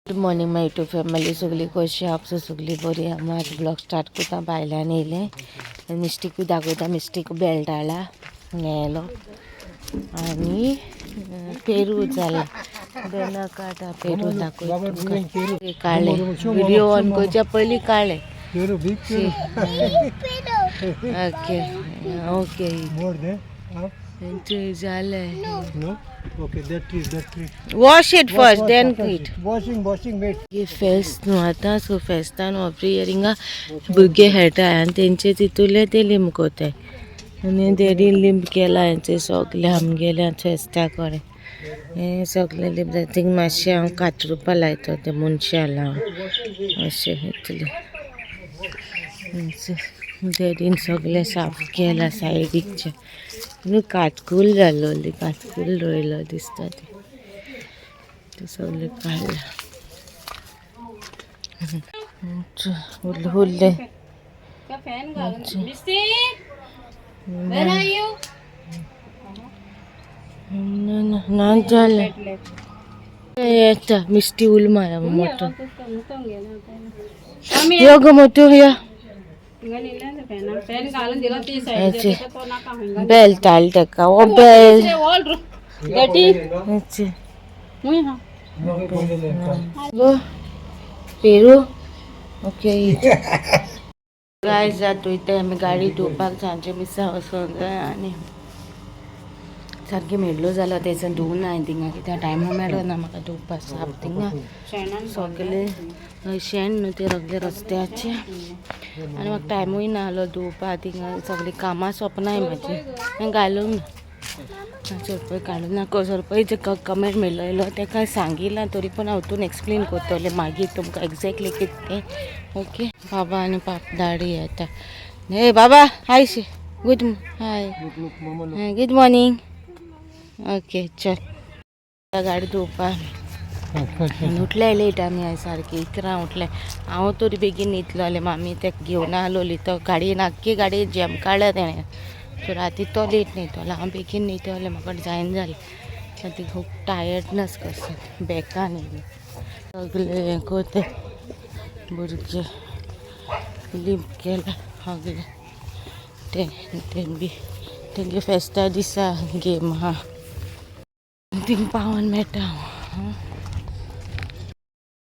Good morning माय YouTube family सगळी कशी आपसो सगळी बरी माझं ब्लॉग स्टार्ट करता बायलान येयलें मिस्टेक दाखयता मिस्टेक बेल्ट हाडला नेलो आनी पेरू जाला बेना काटा पेरू दाखय काढले व्हिडिओ ऑन करच्या पयलीं काढले ओके ओके झाले Okay, that tree. Wash it first then it Washing, wait. हे फेस्त न्हू आतां सो फेस्तान एवरी इयरिंगा भुरगे खेळटाय आनी तेंचे तितूले ते लिंब कोताय आनी देडी लिंब केला हेंचे सगळे आमगेल्या फेस्ता कडेन हे सगळे लिंब थिंग मातशें हांव कातरुपा लायता ते मनशां लावन अशें इतलें देडीन सगळें साफ केला सायडीकचे आनी काटकूल जालोली काटकूल रोयलो दिसता ते सगळें काडला उरले ना जालें येता मिस्टी उल मारा मोठो यो गो मोठो या बेल्ट हाल तेका ओ बेल्ट पेरू ओके गाय जातो इथे आमी गाडी धुवपाक सांजचे मिसा वचोंक जाय आनी सारकें मेळ्ळो जालो तेचो धुवून हांवें थिंगा कित्याक टायम मेळ्ळो ना म्हाका धुवपाक साप थिंगा सगळे शेण न्हू ते सगळे रस्त्याचे आनी म्हाका टायमूय ना आसलो धुवपाक थिंगा सगळीं कामां सोंपनाय म्हाजी हांवें घालूंक ना सरपय काडूंक ना सरपयचे कमेंट मेळ्ळलो तेका सांगिलां तरी पूण हांव तून एक्सप्लेन करतलें मागीर तुमकां एक्झॅक्टली कितें तें ओके बाबा आनी पाप दाडी येता हे बाबा हाय शी good hi good morning okay चल गाडी धुवपाक उठले लेट आमी आयज सारकी 11 उठले हांव तरी बेगीन न्हिदलोलें मामी तेका घेवन आलोली तो गाडयेन आख्खी गाडयेन जॅम काडला तेणें सो राती तो लेट न्हिदलो हांव बेगीन न्हिदलोलें म्हाका जायना जालें ती खूब टायर्डनस कसो बेकार सगळे हें कोते भुरगे लिंब केला सगळे ते बी तेंगे फेस्ता दिसा गेम आहा थिंग पावोन मेळटा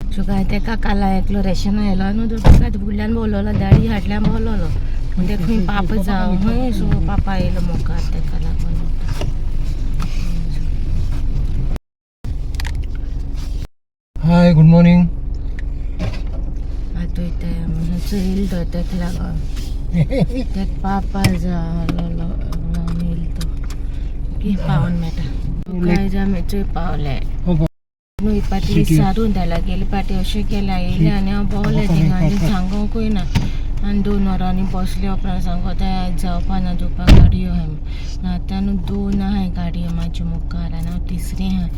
सो काय तेका काला एकलो रेशन आयलो न्हू तो तेका फुडल्यान बोलवलो दाडी हाटल्यान बोलवलो म्हणजे खंय पाप जावं खंय सो पापा येयलो मुखार तेका लागून Hi, good morning. आतां इथे चैल तो तेका लागून तेका पापा जालो येयलो तो की पावोन मेळटा काय जा मेचोय पावले न्हू पाटी विचारून धाडला गेले पाटी अशें केलें येयलें आनी हांव भोंवलें थिंगा आनी सांगोकूय ना आनी 2 वरांनी बसले उपरांत सांगता आयज जावपा ना धुवपाक गाडयो आहाय आतां न्हू 2 आहाय गाडयो म्हाजे मुखार आनी हांव तिसरी आहाय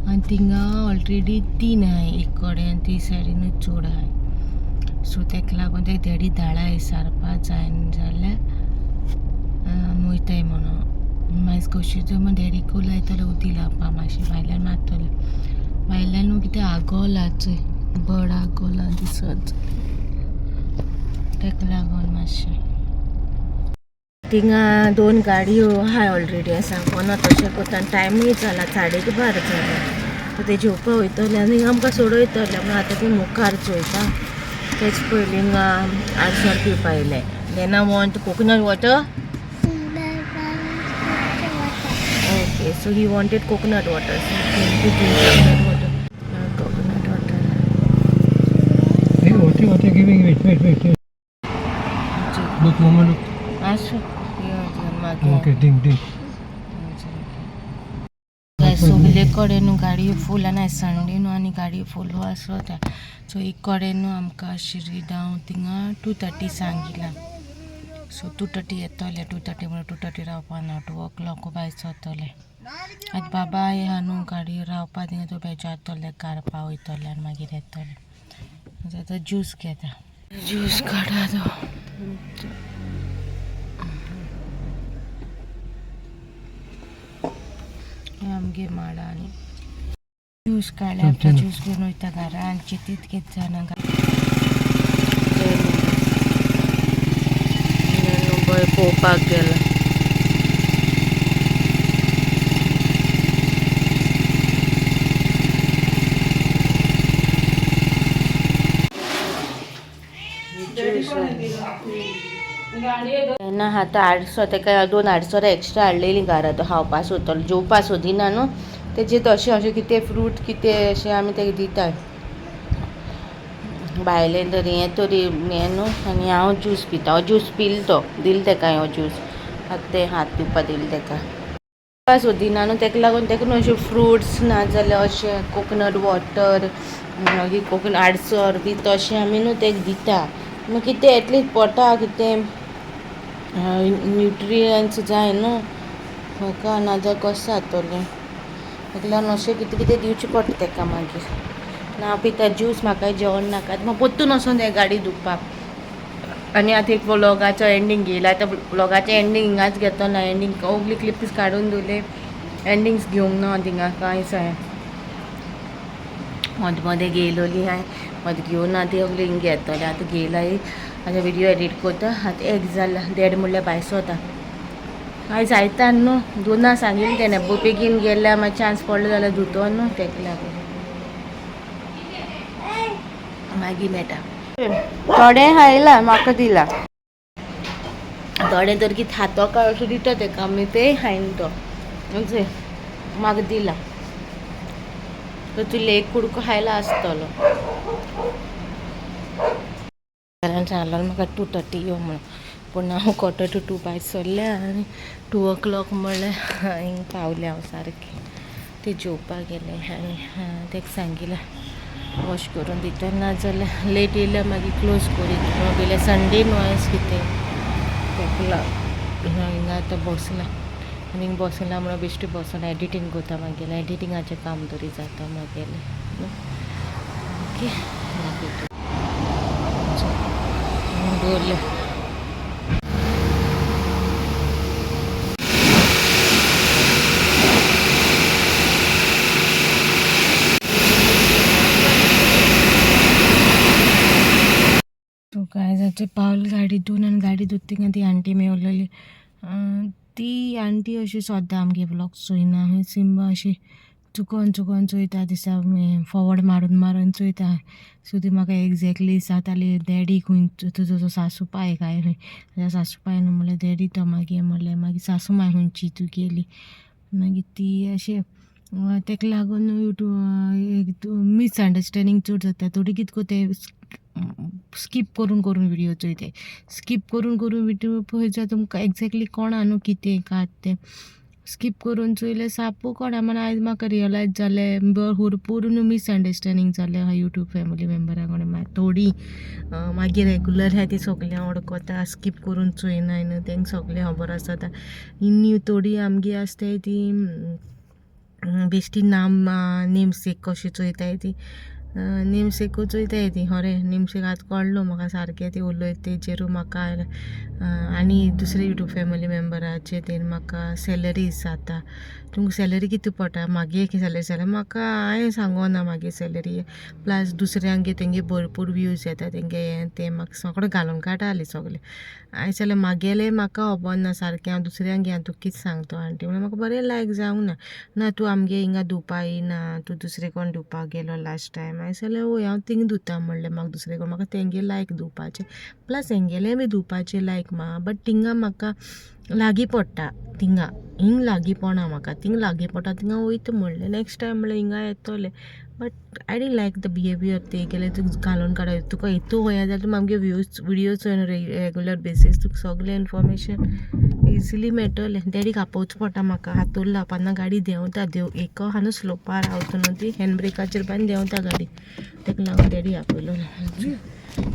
आनी थिंगा ऑलरेडी 3 आहाय एक कडेन आनी ती सायडीनूच चड आहाय सो तेका लागून ते देडी धाडा विचारपा जायना जाल्यार वयताय म्हणून मागीर कशी जर देडीकूय लायतले उदी लावपा मातशें भायल्यान मारतलें भायल्यान न्हू कितें आगोला चोय बड आगोला दिसत तेका लागून मातशें थिंगा 2 गाडयो आहाय ऑलरेडी सांगोना तशें कोत्ता टायमूय जाला 12:30 जाला सो ते जेवपा वयतले आनी आमकां सोडयतले पूण आतां ती मुखार चोयता तेच पयलीं 8 पिवपा येयले then I want coconut water okay so he wanted coconut water What are you giving? Wait. Look, Mama, look. Okay, ding. सगळे कडेन न्हू गाडयो फूल आनी संडे न्हू आनी गाडयो फूल आसता सो एक कडेन न्हू आमकां शिरीगांव थिंगा 2:30 सांगिलां सो 2:30 येतले 2:30 म्हणून 2:30 रावपा ना 2 o'clock भायर सरतले आतां बाबा ह्या न्हू गाडयो रावपा थिंगा तो बेजारतले कारपा वयतले आनी मागीर येतले आतां ज्यूस घेता ज्यूस काडा तो आमगे माडांनी ज्यूस काडले आता ज्यूस घेवन वयता घरा आनी चितीत घेत जाणा पोवपाक गेला ना आतां हाडसो तेका 2 हाडसर एक्स्ट्रा हाडलेली घरा तो खावपा सोदतलो जेवपा सोदिना न्हू तेजे तशें अशें कितें फ्रूट कितें अशें आमी तेका दिता भायलें तरी हें न्हू आनी हांव ज्यूस पिता हो ज्यूस पिल तो दिल तेका हो ज्यूस आतां तें हात पिवपा दिल तेका सोदिना न्हू तेका लागून तेका न्हू अशें फ्रुट्स नाजाल्यार अशें कोकोनट वॉटर मागीर कोकोनट आडसर बी तशें आमी न्हू तेका दिता मागीर कितें एटलीस्ट पोटा कितें न्युट्रियन्स जाय न्हू म्हाका नाजाल्यार कशें जातलें ताका लागून अशें कितें कितें दिवचें पडटा तेका मागीर हांव पिता ज्यूस म्हाका जेवण नाका म्हाका पोत्तून वचोन जाय गाडी धुवपाक आनी आतां एक व्लॉगाचो एंडींग येयला आतां व्लॉगाचें एंडींग हिंगाच घेतो ना एंडींग ओगली क्लिप्स काडून दवरले एंडींग्स घेवंक ना थिंगा कांयच हांवें मदें मदें घेयलोली हांवें मदें घेवन ना ती ओगली हिंग घेतले आतां घेयला आतां व्हिडियो एडीट करता आतां 1 जाला 1:30 म्हणल्यार भायर सोता आयज आयतार न्हू दोना सांगिल्लें तेणें बेगीन गेल्यार मागीर चान्स पडलो जाल्यार धुतो न्हू तेका लागून मागीर मेळटा थोडे खायला म्हाका दिला थोडे तर कितें हातो काळ अशें दिता तेका आमी तें खायन तो म्हाका दिला तर तुले एक कुडको खायला आसतलो घरान सांगलें म्हाका 2:30 यो म्हणून पूण हांव 1:45 भायर सरलें आनी 2 o'clock म्हणल्यार हिंग पावलें हांव सारकें ते जेवपाक गेलें आनी तेका सांगिल्लें वॉश करून दिता नाजाल्यार लेट येयल्यार मागीर क्लोज करीत गेल्यार संडे न्हू आयज कितें तेका लागून हिंगा आतां बसलां आनी हिंग बसलां म्हणून बेश्टी बसोन एडिटींग करता मागेलें एडिटींगाचें काम तरी जाता मागेलें ओके दवरलें काय जाते पावल गाडी धुवन आनी गाडी धुता थिंगा ती आंटी मेवलेली ती आंटी अशी सद्दां आमगे ब्लॉग्स चोयना सिंबा अशी चुकोन चुकोन चोयता दिसा फॉवर्ड मारून मारून चोयता सो ती म्हाका एग्जॅक्टली विचारताली डॅडी खंय तुजो सासू पाय काय खंय सासू पाय न्हू म्हणल्यार डॅडी तो मागीर सासू माय खंयची तूं गेली मागीर ती अशें तेका लागून यूट्यूब मिसअंडरस्टँडींग चड जाता थोडी कितें कोताय स्कीप करून करून व्हिडियो चोयताय स्कीप करून करून व्हिडियो पळयता तुमकां एग्जॅक्टली कोणा न्हू कितें कात तें स्कीप करून चोयलें साप्पू कोणा म्हण आयज म्हाका रियलायज जालें भरपूर न्हू मिसअंडरस्टँडींग जालें हा यूट्यूब फॅमिली मेंबरा कडेन थोडी मागीर रेगुलर आहाय ती सगळें वळखता स्कीप करून चोयनाय न्हू तेंकां सगळें खबर आसता इन्नी थोडी आमगे आसताय ती बेश्टी नेमसेक कशी चोयताय ती नेमसेकूच चोयताय ती खरें नेमसेक आतां कळ्ळो म्हाका सारकें ती उलयता तेजेरू म्हाका आनी दुसरे यूट्यूब फॅमिली मेंबराचे तेन म्हाका सॅलरीज जाता तुमकां सॅलरी कितें पडटा मागे सॅलरी जाल्यार म्हाका हांवें सांगोना मागे सॅलरी प्लस दुसऱ्यांगे तेंगे भरपूर व्यूज येता तेंगे तें म्हाका सगळें घालून काडटाली सगळें हांवें जाल्यार मागेलें म्हाका खबर ना सारकें हांव दुसऱ्यांक घे तूं कितें सांगतो आंटी म्हणल्यार म्हाका बरें लायक जावंक ना ना तूं आमगे हिंगा धुवपा येयना तूं दुसरे कोण धुवपाक गेलो लास्ट टायम हांवें जाल्यार वय हांव थिंग धुता म्हणलें म्हाका दुसरे कोण म्हाका तेंगे लायक धुवपाचें प्लस हेंगेलें बी धुवपाचें लायक बट थिंगा म्हाका लागीं पडटा थिंगा हिंग लागीं पडना म्हाका थिंग लागीं पडटा थिंगा वयता म्हणलें नेक्स्ट टायम म्हणल्यार हिंगा येतलें but I didn't like the behaviour ते गेले तुका घालून काडप तुका हितू वया जाल्यार तूं आमगे विडियो चोयन रेगुलर बेसीस तुका सगळें इन्फॉर्मेशन इजिली मेळटलें डॅडीक आपोवचें पडटा म्हाका हातूर लावपाना गाडी देंवता एक हांव स्लोपार रावता न्हू ती हँड ब्रेकाचेर बांदून देंवता गाडी तेका लागून डॅडी आपयलो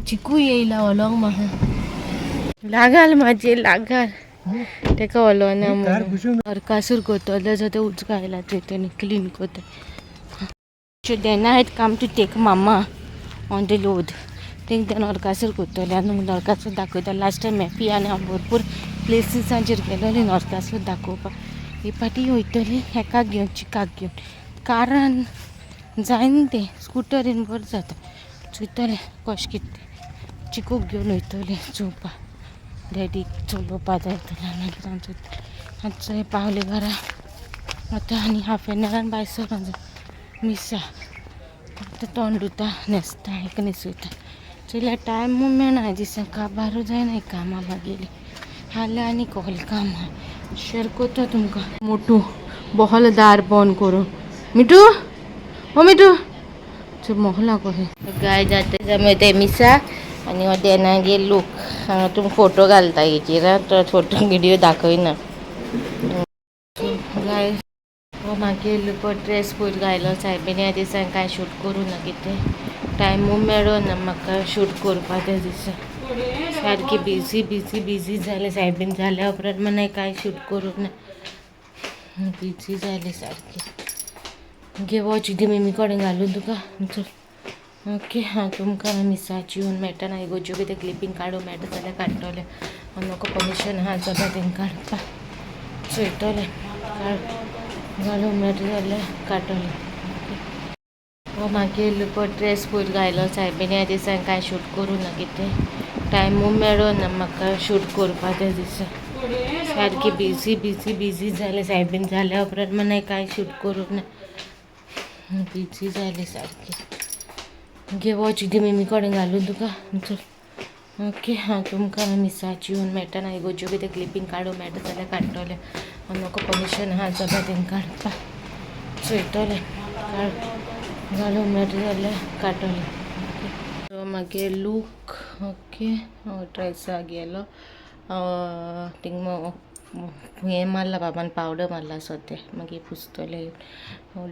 चिकू येयला व्हलोंक म्हाका लागाल म्हाजे लागाल तेका व्हलोना म्हणून अरकासूर कोतोले जो ते उच घायला तेणी क्लीन कोता then I come to take मामा ऑन द लोड थिंक तें नरकासूर कोतोले आनी नरकासूर दाखयता लास्ट टायम मॅपी आनी हांव भरपूर प्लेसीसांचेर गेलोली नरकासूर दाखोवपाक ही पाटी वयतली हेका घेवन चिकाक घेवन कारण जाईन ते स्कूटरीन वर जाता चुयतले कश कितें चिकूक घेवन वयतले चोवपा डॅडी चलोवपा जाय आतां पावले घरा आतां आनी हाफ एन अवरान भायर सरोन मिसा आतां तोंड धुता न्हेसता एक न्हेसयता चोयल्यार टायमू मेळना दिसा काबारू जायना कामां मागेली हाल्या आनी कहली कामां शेअर करता तुमकां मोटू बहल दार बंद करून मिठू हो मिठू चल मोहला कहे गाय जाते जमे ते मिसा आणि देना गे लूक हांगा तुम फोटो घालता हेचेर तो फोटो व्हिडिओ दाखयना गाय हो मागीर ड्रेस पयर घायलो सायबीन ह्या दिसांक कांय शूट करूं ना कितें टायमू मेळो ना म्हाका शूट करपा त्या दिसा सारकी बिजी जालें सायबीन जाल्या उपरांत मागीर कांय शूट करूं ना बिजी जालें सारकी घे वॉच दी मम्मी कडेन घालून तुका चल ओके हांव तुमकां मिसाची येवन मेळटा ना इगोच्यो कितें क्लिपींग काडूं मेळटा जाल्यार काडटलें म्हाका परमिशन आहा चलयान काडपा चोयतलें घालूंक मेळटा जाल्यार काडटलें हो मागीर ड्रेस पयर घायलो सायबीन ह्या दिसांक कांय शूट करूं ना कितें टायमू मेळो ना म्हाका शूट करपा त्या दिसा सारकी बिजी जालें सायबीन जाल्या उपरांत मागीर कांय शूट करूं ना बिजी जालें सारकी घे वॉच दी मम्मी कडेन घालून तुका चल ओके हांव तुमकां मिसाची येवन मेळटा ना इगोच्यो कितें क्लिपींग काडूं मेळटा जाल्यार काडटलें म्हाका परमिशन आहा चलयान काडपा चोयतलें घालूंक मेळटा जाल्यार काडटलें मागीर लूक ओके ड्रेसा गेलो थिंग हें मारला बाबान पावडर मारला सो तें मागीर पुसतलें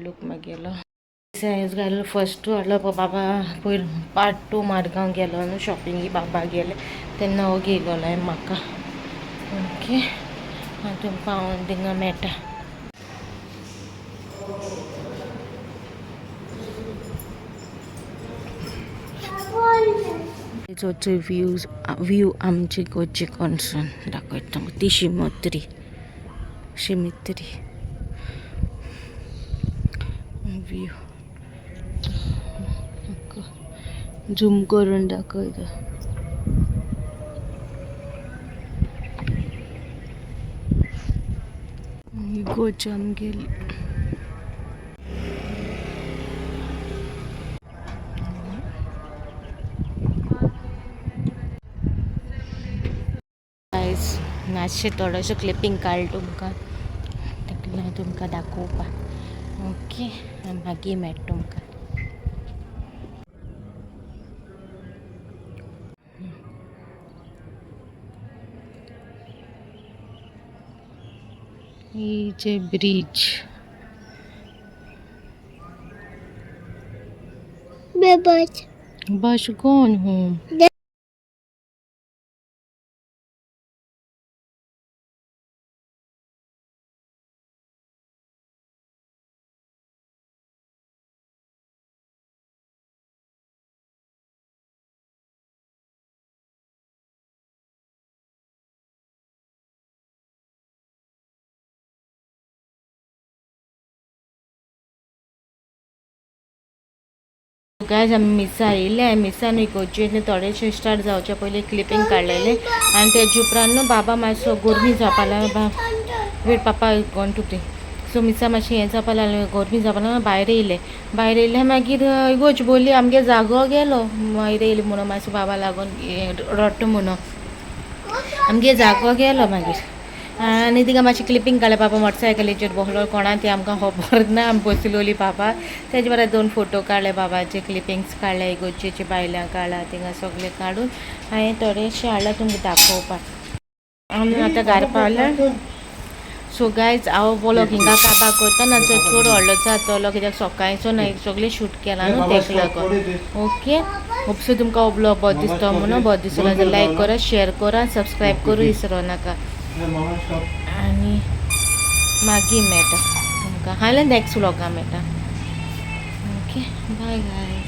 लूक मागेलो सायज घालो फर्स्ट हाडलो बाबा पयर पार्ट 2 मारगांव गेलो न्हू शॉपिंगी बाबा गेले तेन्ना हो घेयलो म्हाका ओके हांव तुमकां हांव थिंगा मेळटा चोचे व्यू आमचे गोंयचे कडसून दाखयता ती शिमित्री व्यू झूम करून दाखयता गोंयचे आमगेली मातशें थोडोसो क्लिपींग काड तुमकां दाखोवपा ओके मागीर मेळटा तुमकां ही ब्रिज बस गॉन होम गायज आमी मिसा येयले मिसान इगोर्जेन थोडेशे स्टार्ट जावचे पयलीं क्लिपींग काडलेलें आनी तेजे उपरांत न्हू बाबा मातसो गरमी जावपा लागलो वेट पापा गोन टू प्ले सो मिसा मातशें हें जावपा लागलें गरमी जावपा लागलो भायर येयले मागीर इगोच बोली आमगे जागो गेलो भायर येयले म्हणून मातसो बाबा लागून रडटा म्हणून आमगे जागो गेलो मागीर आनी तिका मातशें क्लिपींग काडलें बाबा मोटरसायकलीचेर बसलो कोणा ती आमकां खबर ना आमी बसलोली बाबा तेजे बरें 2 फोटो काडले बाबाचे क्लिपिंग्स काडले इगोर्जेचे बायलां काडला थिंगा सगळे काडून हांवें थोडेशे हाडला तुमकां दाखोवपाक आमी आतां घरा पावल्या सो गायज हांव ब्लॉग हिंगा काबार करता ना चड व्हडलो जातलो कित्याक सकाळचो ना सगळें शूट केला न्हू तेका लागून ओके होपसो तुमकां हो ब्लॉग बरो दिसता म्हणून बरो दिसलो जाल्यार लायक करा शेअर करा सबस्क्रायब करूं विसरो नाका आनी मागीर मेळटा तुमकां हांवें नॅक्स्ट व्लॉगां मेळटा ओके बाय गाय